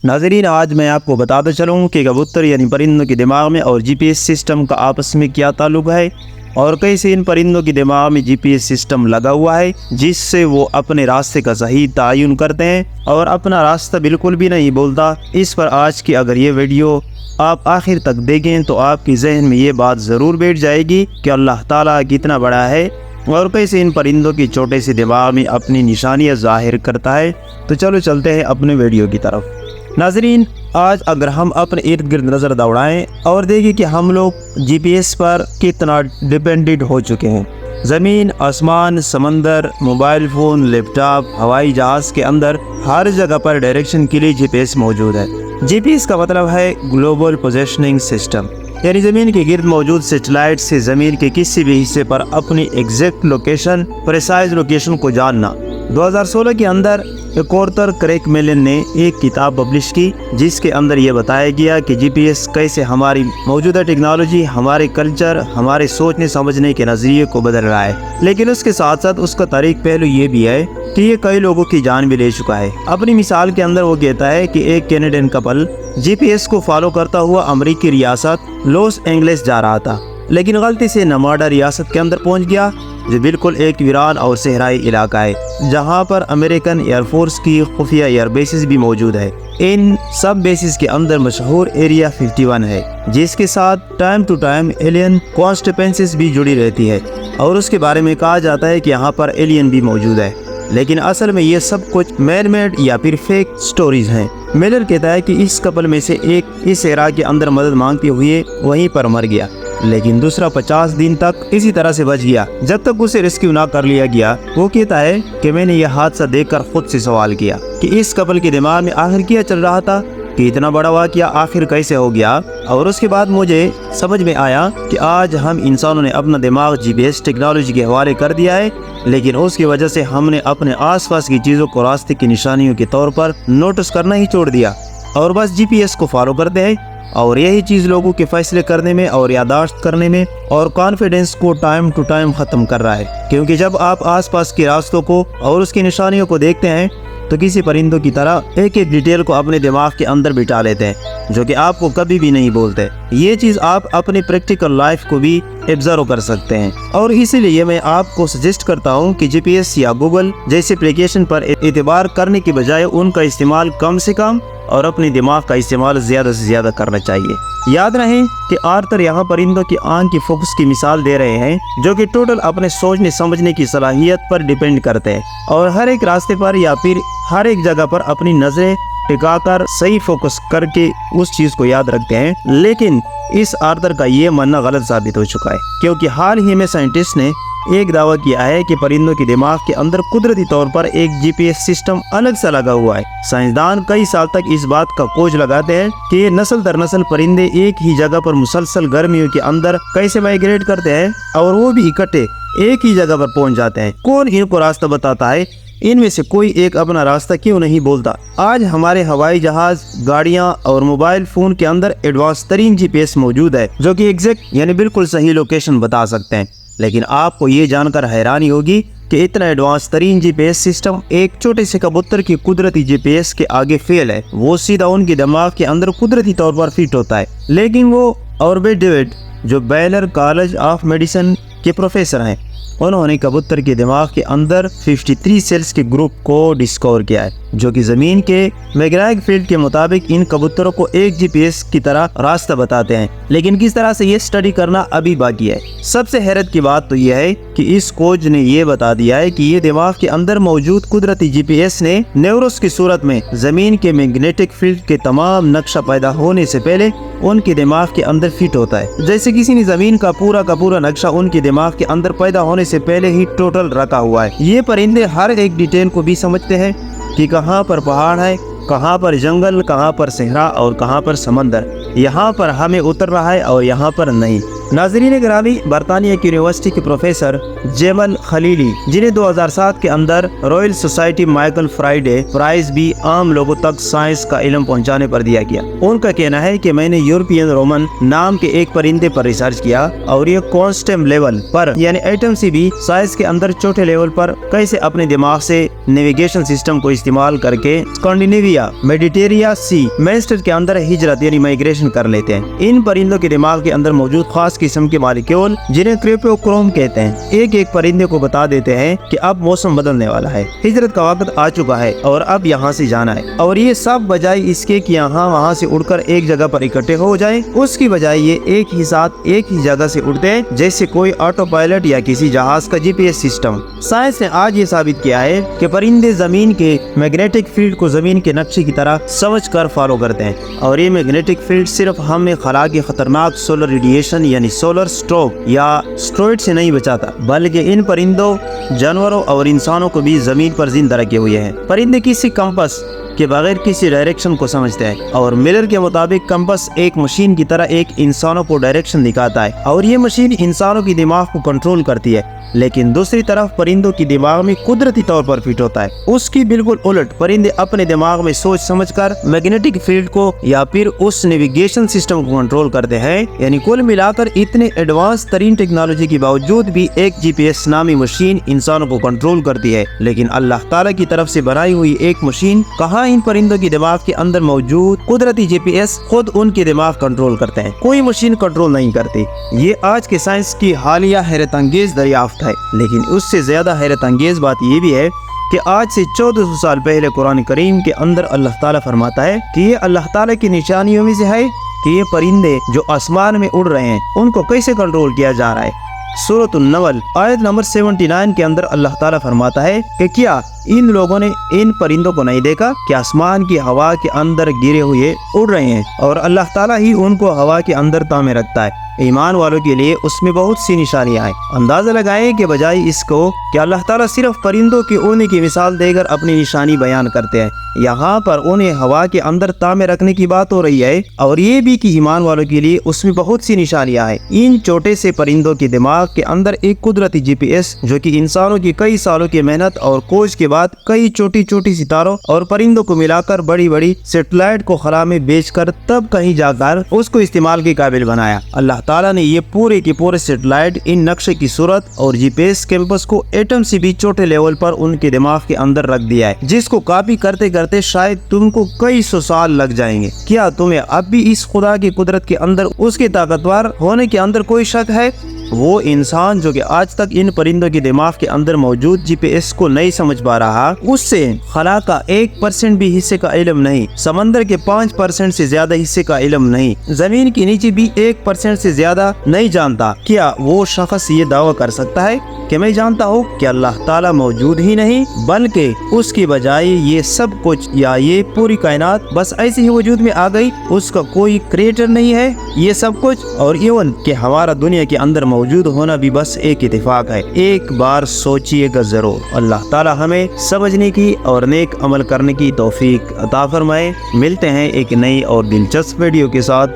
नाज़रीन, आज मैं आपको बताता चलूँ कि कबूतर यानी परिंदों के दिमाग में और GPS सिस्टम का आपस में क्या ताल्लुक़ है और कैसे इन परिंदों के दिमाग में GPS सिस्टम लगा हुआ है जिससे वो अपने रास्ते का सही तयन करते हैं और अपना रास्ता बिल्कुल भी नहीं भूलता। इस पर आज की अगर ये वीडियो आप आखिर तक देखें तो आपके जहन में ये बात ज़रूर बैठ जाएगी कि अल्लाह ताला कितना बड़ा है और कैसे इन परिंदों की छोटे से दिमाग में अपनी निशानियाँ ज़ाहिर करता है। तो चलो चलते हैं अपने वीडियो की तरफ। नाज़रीन, आज अगर हम अपने इर्द गिर्द नज़र दौड़ाएं और देखें कि हम लोग GPS पर कितना डिपेंडेंट हो चुके हैं। ज़मीन, आसमान, समंदर, मोबाइल फ़ोन, लैपटॉप, हवाई जहाज़ के अंदर हर जगह पर डायरेक्शन के लिए GPS मौजूद है। GPS का मतलब है ग्लोबल पोजीशनिंग सिस्टम, यानी ज़मीन के गिर्द मौजूद सैटेलाइट से ज़मीन के किसी भी हिस्से पर अपनी एग्जैक्ट लोकेशन, प्रिसाइज लोकेशन को जानना। 2016 के अंदर एक ऑथर क्रेग मेलन ने एक किताब पब्लिश की जिसके अंदर ये बताया गया कि GPS कैसे हमारी मौजूदा टेक्नोलॉजी, हमारे कल्चर, हमारे सोचने समझने के नज़रिए को बदल रहा है। लेकिन उसके साथ साथ उसका तारीख पहलू ये भी है कि ये कई लोगों की जान भी ले चुका है। अपनी मिसाल के अंदर वो कहता है कि एक कैनेडियन कपल GPS को फॉलो करता हुआ अमेरिकी रियासत लॉस एंजलिस जा रहा था, लेकिन गलती से नवाडा रियासत के अंदर पहुंच गया जो बिल्कुल एक वीरान और सहराई इलाका है जहां पर अमेरिकन एयरफोर्स की खुफिया एयर बेसिस भी मौजूद है। इन सब बेसिस के अंदर मशहूर एरिया 51 है जिसके साथ टाइम टू टाइम एलियन कॉन्स्टिपेंसीज भी जुड़ी रहती है और उसके बारे में कहा जाता है कि यहाँ पर एलियन भी मौजूद है। लेकिन असल में ये सब कुछ मैन मेड या फिर फेक स्टोरीज हैं। मिलर कहता है कि इस कपल में से एक इस एरा के अंदर मदद मांगते हुए वहीं पर मर गया, लेकिन दूसरा 50 दिन तक इसी तरह से बच गया जब तक उसे रेस्क्यू ना कर लिया गया। वो कहता है कि मैंने यह हादसा देखकर खुद से सवाल किया कि इस कपल के दिमाग में आखिर क्या चल रहा था कि इतना बड़ा वाक़या आखिर कैसे हो गया। और उसके बाद मुझे समझ में आया कि आज हम इंसानों ने अपना दिमाग GPS टेक्नोलॉजी के हवाले कर दिया है, लेकिन उसकी वजह से हमने अपने आसपास की चीज़ों को रास्ते की निशानियों के तौर पर नोटिस करना ही छोड़ दिया और बस GPS को फॉलो करते हैं। और यही चीज़ लोगों के फैसले करने में और यादाश्त करने में और कॉन्फिडेंस को टाइम टू टाइम ख़त्म कर रहा है। क्योंकि जब आप आसपास के रास्तों को और उसकी निशानियों को देखते हैं तो किसी परिंदों की तरह एक एक डिटेल को अपने दिमाग के अंदर बिठा लेते हैं जो कि आपको कभी भी नहीं बोलते। ये चीज़ आप अपनी प्रैक्टिकल लाइफ को भी ऑब्जर्व कर सकते हैं और इसीलिए मैं आपको सजेस्ट करता हूँ कि GPS या गूगल जैसे एप्लीकेशन पर एतबार करने की बजाय उनका इस्तेमाल कम से कम और अपने दिमाग का इस्तेमाल ज़्यादा से ज़्यादा करना चाहिए। याद रहे कि आर्थर यहाँ परिंदों की आंख की फोकस की मिसाल दे रहे हैं जो कि टोटल अपने सोचने समझने की सलाहियत पर डिपेंड करते हैं और हर एक रास्ते पर या फिर हर एक जगह पर अपनी नज़रें टिकाकर सही फोकस करके उस चीज़ को याद रखते हैं। लेकिन इस आर्थर का ये मानना गलत साबित हो चुका है क्योंकि हाल ही में साइंटिस्ट ने एक दावा किया है कि परिंदों के दिमाग के अंदर कुदरती तौर पर एक GPS सिस्टम अलग सा लगा हुआ है। साइंसदान कई साल तक इस बात का खोज लगाते हैं कि ये नस्ल दर नस्ल परिंदे एक ही जगह पर मुसलसल गर्मियों के अंदर कैसे माइग्रेट करते हैं और वो भी इकट्ठे एक ही जगह पर पहुंच जाते हैं। कौन इनको रास्ता बताता है? इनमें से कोई एक अपना रास्ता क्यों नहीं बोलता? आज हमारे हवाई जहाज, गाड़ियां और मोबाइल फोन के अंदर एडवांस तरीन GPS मौजूद है जो कि एग्जैक्ट यानी बिल्कुल सही लोकेशन बता सकते हैं। लेकिन आपको ये जानकर हैरानी होगी कि इतना एडवांस तरीन GPS सिस्टम एक छोटे से कबूतर की कुदरती GPS के आगे फेल है। वो सीधा उनके दिमाग के अंदर कुदरती तौर पर फिट होता है। लेकिन वो ऑर्बिट डेविड जो बेलर कॉलेज ऑफ मेडिसिन के प्रोफेसर हैं, उन्होंने कबूतर के दिमाग के अंदर 53 सेल्स के ग्रुप को डिस्कवर किया है जो कि ज़मीन के मैग्नेटिक फील्ड के मुताबिक इन कबूतरों को एक GPS की तरह रास्ता बताते हैं। लेकिन किस तरह से ये स्टडी करना अभी बाकी है। सबसे हैरत की बात तो यह है कि इस खोज ने ये बता दिया है कि ये दिमाग के अंदर मौजूद कुदरती GPS ने न्यूरॉन्स की सूरत में ज़मीन के मैग्नेटिक फील्ड के तमाम नक्शा पैदा होने से पहले उनके दिमाग के अंदर फिट होता है। जैसे किसी ने ज़मीन का पूरा नक्शा उनके दिमाग के अंदर पैदा होने से पहले ही टोटल रखा हुआ है। ये परिंदे हर एक डिटेल को भी समझते हैं कि कहाँ पर पहाड़ है, कहाँ पर जंगल, कहाँ पर सहरा और कहाँ पर समंदर, यहाँ पर हमें उतर रहा है और यहाँ पर नहीं। नाज़रीन गिरामी, बरतानिया की यूनिवर्सिटी के प्रोफेसर जेमल खलीली, जिन्हें 2007 के अंदर Royal Society Michael Faraday prize भी आम लोगों तक साइंस का इल्म पहुंचाने पर दिया गया। उनका कहना है कि मैंने यूरोपियन रोमन नाम के एक परिंदे पर रिसर्च किया और ये कॉन्स्टेम लेवल पर यानी एटम से भी साइंस के अंदर छोटे लेवल पर कैसे अपने दिमाग से नेविगेशन सिस्टम को इस्तेमाल करके स्कैंडिनेविया, मेडिटेरिया सी, मैस्टर के अंदर हिजरत यानी माइग्रेशन कर लेते हैं। इन परिंदों के दिमाग के अंदर मौजूद खास किस्म के मॉलिक्यूल जिन्हें क्रिप्टोक्रोम कहते हैं एक एक परिंदे को बता देते हैं कि अब मौसम बदलने वाला है, हिजरत का वक्त आ चुका है और अब यहाँ से जाना है। और ये सब बजाय इसके कि यहाँ वहाँ से उड़कर एक जगह पर इकट्ठे हो जाए, उसकी बजाय ये एक ही साथ एक ही जगह से उड़ते हैं जैसे कोई ऑटो पायलट या किसी जहाज का जीपीएस सिस्टम। साइंस ने आज ये साबित किया है कि परिंदे जमीन के मैग्नेटिक फील्ड को जमीन के नक्शे की तरह समझ कर फॉलो करते हैं और ये मैग्नेटिक फील्ड सिर्फ हमें खला के खतरनाक सोलर रेडिएशन यानी सोलर स्ट्रोक या स्ट्रोइड से नहीं बचाता, बल्कि इन परिंदों, जानवरों और इंसानों को भी जमीन पर जिंदा रखे हुए हैं। परिंदे किसी कंपास के बगैर किसी डायरेक्शन को समझते हैं और मिलर के मुताबिक कंपास एक मशीन की तरह एक इंसानों को डायरेक्शन दिखाता है और ये मशीन इंसानों की दिमाग को कंट्रोल करती है। लेकिन दूसरी तरफ परिंदों की दिमाग में कुदरती तौर पर फिट होता है, उसकी बिल्कुल उलट। परिंदे अपने दिमाग में सोच समझकर मैग्नेटिक फील्ड को या फिर उस नेविगेशन सिस्टम को कंट्रोल करते हैं। यानी कुल मिलाकर इतने एडवांस तरीन टेक्नोलॉजी के बावजूद भी एक जीपीएस नामी मशीन इंसानों को कंट्रोल करती है। लेकिन अल्लाह ताला की तरफ से बनाई हुई एक मशीन कहाँ इन परिंदों के दिमाग के अंदर मौजूद कुदरती जीपीएस खुद उनके दिमाग कंट्रोल करते हैं, कोई मशीन कंट्रोल नहीं करती। ये आज के साइंस की हालिया हैरत अंगेज दरियाफ्त है। लेकिन उससे ज्यादा हैरत अंगेज बात ये भी है कि आज से 1400 साल पहले कुरान करीम के अंदर अल्लाह ताला फरमाता है कि ये अल्लाह ताला की निशानियों में से है कि ये परिंदे जो आसमान में उड़ रहे हैं उनको कैसे कंट्रोल किया जा रहा है। सूरतुन नमल आयत नंबर 79 के अंदर अल्लाह ताला फरमाता है कि क्या इन लोगों ने इन परिंदों को नहीं देखा कि आसमान की हवा के अंदर गिरे हुए उड़ रहे हैं और अल्लाह ताला ही उनको हवा के अंदर तामे रखता है। ईमान वालों के लिए उसमें बहुत सी निशानियां हैं। अंदाजा लगाएं कि बजाय इसको कि अल्लाह ताला सिर्फ परिंदों के उड़ने की मिसाल देकर अपनी निशानी बयान करते हैं, यहाँ पर उन्हें हवा के अंदर तामे रखने की बात हो रही है और ये भी कि ईमान वालों के लिए उसमें बहुत सी निशानियां हैं। इन छोटे से परिंदों के दिमाग के अंदर एक कुदरती जीपीएस जो कि इंसानों की कई सालों की मेहनत और खोज के बाद कई छोटी छोटी सितारों और परिंदों को मिलाकर बड़ी बड़ी सैटेलाइट को खला में बेचकर तब कहीं जाकर उसको इस्तेमाल के काबिल बनाया। अल्लाह ताला ने ये पूरे के पूरे सैटेलाइट इन नक्शे की सूरत और जीपीएस कैंपस को एटम से भी छोटे लेवल पर उनके दिमाग के अंदर रख दिया है, जिसको कॉपी करते करते शायद तुमको कई सौ साल लग जाएंगे। क्या तुम्हें अब भी इस खुदा की कुदरत के अंदर, उसके ताकतवर होने के अंदर कोई शक है? वो इंसान जो कि आज तक इन परिंदों के दिमाग के अंदर मौजूद जीपीएस को नहीं समझ पा रहा, उससे खला का 1% भी हिस्से का इल्म नहीं, समंदर के 5% से ज्यादा हिस्से का इल्म नहीं, जमीन के नीचे भी 1% से ज्यादा नहीं जानता, क्या वो शख्स ये दावा कर सकता है कि मैं जानता हूँ कि अल्लाह ताला मौजूद ही नहीं, बल्कि उसके बजाय ये सब कुछ या ये पूरी कायनात बस ऐसे ही वजूद में आ गई, उसका कोई क्रिएटर नहीं है ये सब कुछ, और इवन कि हमारा दुनिया के अंदर मौजूद होना भी बस एक इत्तेफाक है। एक बार सोचिएगा जरूर। अल्लाह ताला हमें समझने की और नेक अमल करने की तौफीक अता फरमाए। मिलते हैं एक नई और दिलचस्प वीडियो के साथ।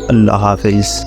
अल्लाह हाफिज।